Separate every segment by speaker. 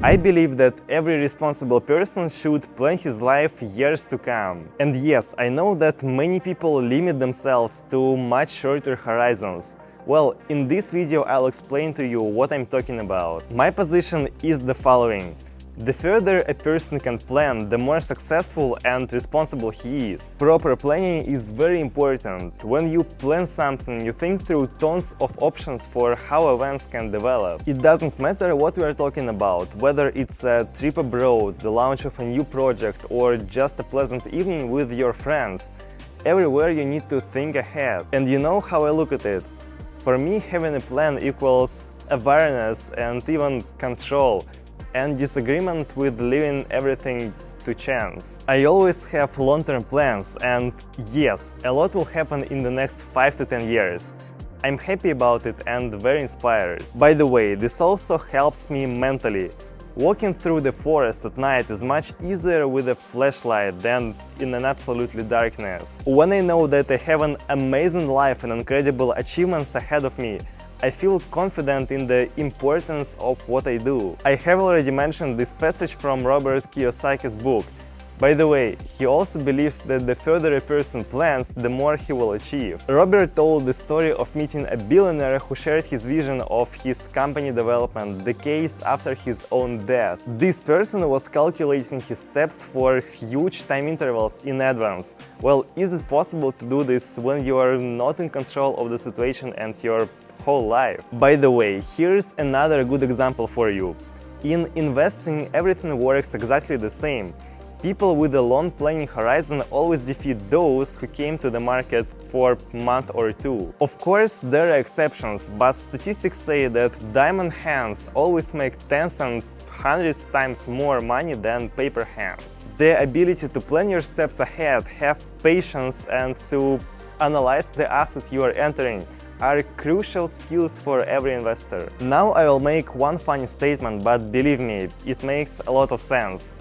Speaker 1: I believe that every responsible person should plan his life years to come. And yes, I know that many people limit themselves to much shorter horizons. Well, in this video I'll explain to you what I'm talking about. My position is the following. The further a person can plan, the more successful and responsible he is. Proper planning is very important. When you plan something, you think through tons of options for how events can develop. It doesn't matter what we are talking about, whether it's a trip abroad, the launch of a new project, or just a pleasant evening with your friends. Everywhere you need to think ahead. And you know how I look at it? For me, having a plan equals awareness and even control, and disagreement with leaving everything to chance. I always have long-term plans, and yes, a lot will happen in the next 5 to 10 years. I'm happy about it and very inspired. By the way, this also helps me mentally. Walking through the forest at night is much easier with a flashlight than in an absolutely darkness. When I know that I have an amazing life and incredible achievements ahead of me, I feel confident in the importance of what I do. I have already mentioned this passage from Robert Kiyosaki's book. By the way, he also believes that the further a person plans, the more he will achieve. Robert told the story of meeting a billionaire who shared his vision of his company development decades after his own death. This person was calculating his steps for huge time intervals in advance. Well, is it possible to do this when you are not in control of the situation and your whole life? By the way, here's another good example for you. In investing, everything works exactly the same. People with a long planning horizon always defeat those who came to the market for a month or two. Of course, there are exceptions, but statistics say that diamond hands always make tens and hundreds times more money than paper hands. The ability to plan your steps ahead, have patience, and to analyze the asset you are entering are crucial skills for every investor. Now I will make one funny statement, but believe me, it makes a lot of sense.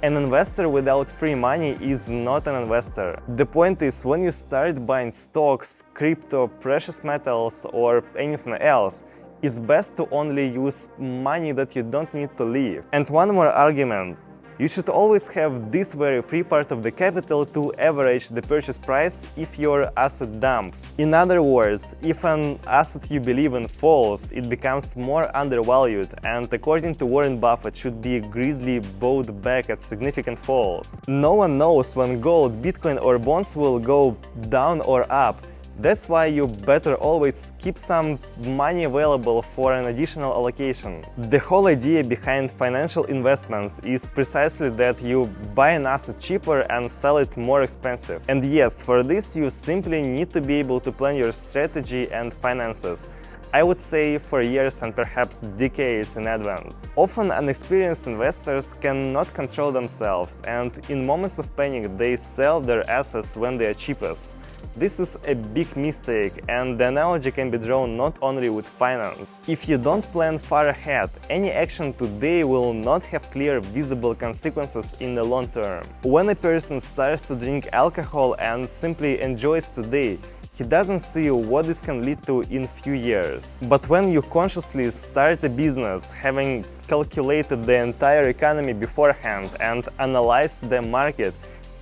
Speaker 1: An investor without free money is not an investor. The point is, when you start buying stocks, crypto, precious metals, or anything else, it's best to only use money that you don't need to live. And one more argument. You should always have this very free part of the capital to average the purchase price if your asset dumps. In other words, if an asset you believe in falls, it becomes more undervalued and, according to Warren Buffett, should be greedily bought back at significant falls. No one knows when gold, Bitcoin or bonds will go down or up. That's why you better always keep some money available for an additional allocation. The whole idea behind financial investments is precisely that you buy an asset cheaper and sell it more expensive. And yes, for this you simply need to be able to plan your strategy and finances. I would say for years and perhaps decades in advance. Often inexperienced investors cannot control themselves, and in moments of panic they sell their assets when they are cheapest. This is a big mistake, and the analogy can be drawn not only with finance. If you don't plan far ahead, any action today will not have clear, visible consequences in the long term. When a person starts to drink alcohol and simply enjoys today, he doesn't see what this can lead to in few years. But when you consciously start a business, having calculated the entire economy beforehand and analyzed the market,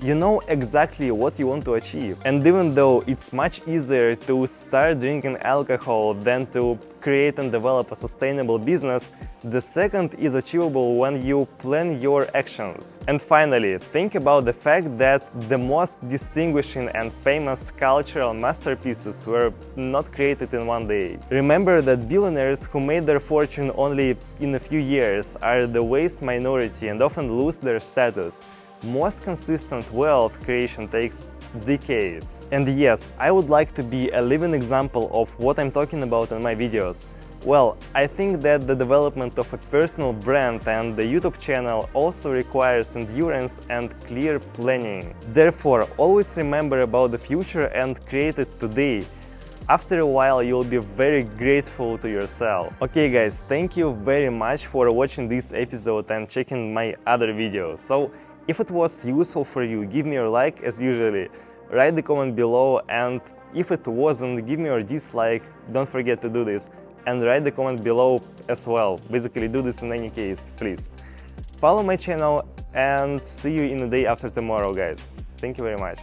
Speaker 1: you know exactly what you want to achieve. And even though it's much easier to start drinking alcohol than to create and develop a sustainable business, the second is achievable when you plan your actions. And finally, think about the fact that the most distinguishing and famous cultural masterpieces were not created in one day. Remember that billionaires who made their fortune only in a few years are the vast minority and often lose their status. Most consistent wealth creation takes decades. And yes, I would like to be a living example of what I'm talking about in my videos. Well, I think that the development of a personal brand and the YouTube channel also requires endurance and clear planning. Therefore, always remember about the future and create it today. After a while, you'll be very grateful to yourself. Okay guys, thank you very much for watching this episode and checking my other videos. So, if it was useful for you, give me your like as usually, write the comment below, and if it wasn't, give me your dislike, don't forget to do this. and write the comment below as well. Basically, do this in any case, please. Follow my channel and see you in the day after tomorrow, guys. Thank you very much.